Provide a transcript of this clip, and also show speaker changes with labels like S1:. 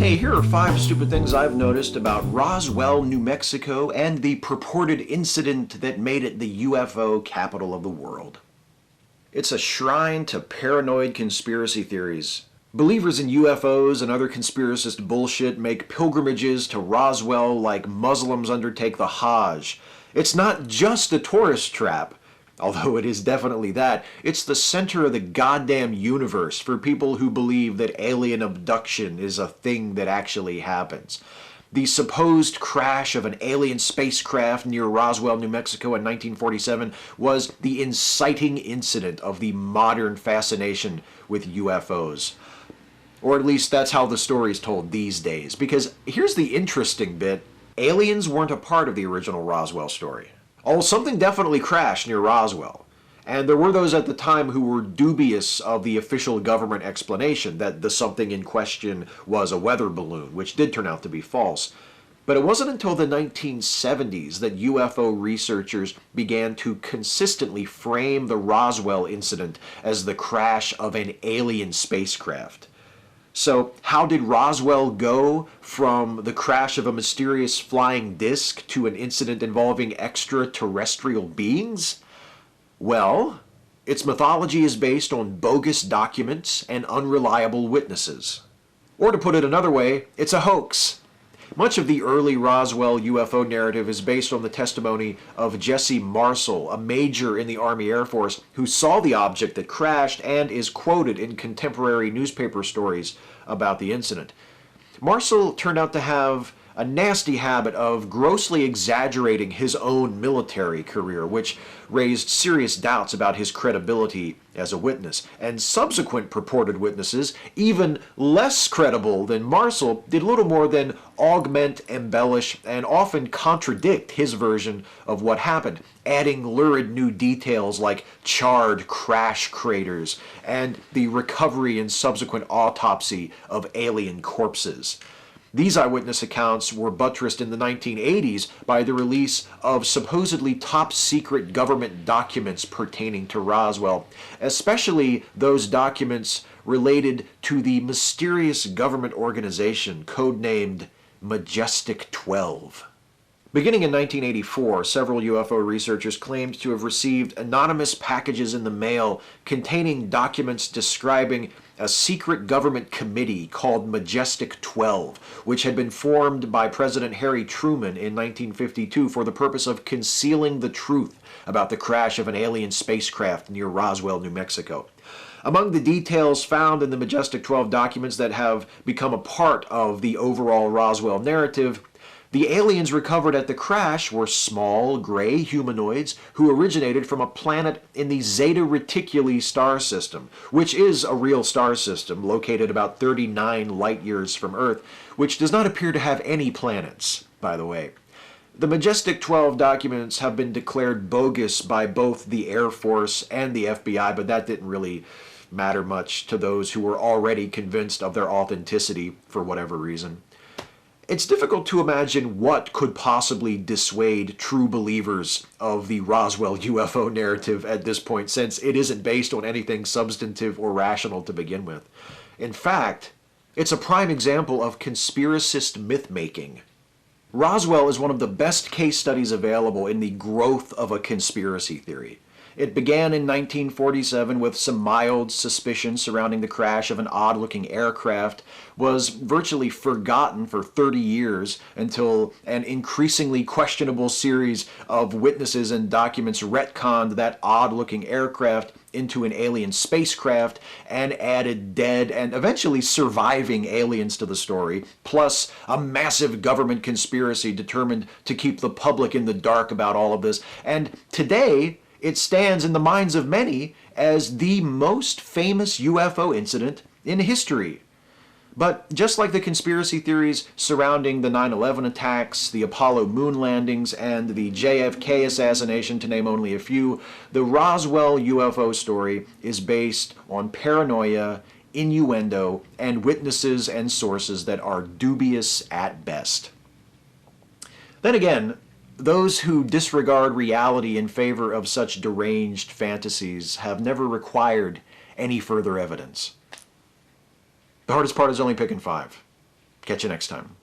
S1: Hey, here are 5 stupid things I've noticed about Roswell, New Mexico, and the purported incident that made it the UFO capital of the world. It's a shrine to paranoid conspiracy theories. Believers in UFOs and other conspiracist bullshit make pilgrimages to Roswell like Muslims undertake the Hajj. It's not just a tourist trap, although it is definitely that. It's the center of the goddamn universe for people who believe that alien abduction is a thing that actually happens. The supposed crash of an alien spacecraft near Roswell, New Mexico in 1947 was the inciting incident of the modern fascination with UFOs. Or at least that's how the story's told these days. Because here's the interesting bit. Aliens weren't a part of the original Roswell story. Oh, something definitely crashed near Roswell. And there were those at the time who were dubious of the official government explanation that the something in question was a weather balloon, which did turn out to be false. But it wasn't until the 1970s that UFO researchers began to consistently frame the Roswell incident as the crash of an alien spacecraft. So, how did Roswell go from the crash of a mysterious flying disc to an incident involving extraterrestrial beings? Well, its mythology is based on bogus documents and unreliable witnesses. Or to put it another way, it's a hoax. Much of the early Roswell UFO narrative is based on the testimony of Jesse Marcel, a major in the Army Air Force who saw the object that crashed and is quoted in contemporary newspaper stories about the incident. Marcel turned out to have a nasty habit of grossly exaggerating his own military career, which raised serious doubts about his credibility as a witness. And subsequent purported witnesses, even less credible than Marcel, did little more than augment, embellish, and often contradict his version of what happened, adding lurid new details like charred crash craters and the recovery and subsequent autopsy of alien corpses. These eyewitness accounts were buttressed in the 1980s by the release of supposedly top-secret government documents pertaining to Roswell, especially those documents related to the mysterious government organization codenamed Majestic 12. Beginning in 1984, several UFO researchers claimed to have received anonymous packages in the mail containing documents describing a secret government committee called Majestic 12, which had been formed by President Harry Truman in 1952 for the purpose of concealing the truth about the crash of an alien spacecraft near Roswell, New Mexico. Among the details found in the Majestic 12 documents that have become a part of the overall Roswell narrative, the aliens recovered at the crash were small, gray humanoids who originated from a planet in the Zeta Reticuli star system, which is a real star system located about 39 light-years from Earth, which does not appear to have any planets, by the way. The Majestic 12 documents have been declared bogus by both the Air Force and the FBI, but that didn't really matter much to those who were already convinced of their authenticity for whatever reason. It's difficult to imagine what could possibly dissuade true believers of the Roswell UFO narrative at this point, since it isn't based on anything substantive or rational to begin with. In fact, it's a prime example of conspiracist myth-making. Roswell is one of the best case studies available in the growth of a conspiracy theory. It began in 1947 with some mild suspicion surrounding the crash of an odd-looking aircraft, was virtually forgotten for 30 years until an increasingly questionable series of witnesses and documents retconned that odd-looking aircraft into an alien spacecraft and added dead and eventually surviving aliens to the story, plus a massive government conspiracy determined to keep the public in the dark about all of this. And today, it stands in the minds of many as the most famous UFO incident in history. But just like the conspiracy theories surrounding the 9/11 attacks, the Apollo moon landings, and the JFK assassination, to name only a few, the Roswell UFO story is based on paranoia, innuendo, and witnesses and sources that are dubious at best. Then again, those who disregard reality in favor of such deranged fantasies have never required any further evidence. The hardest part is only picking 5. Catch you next time.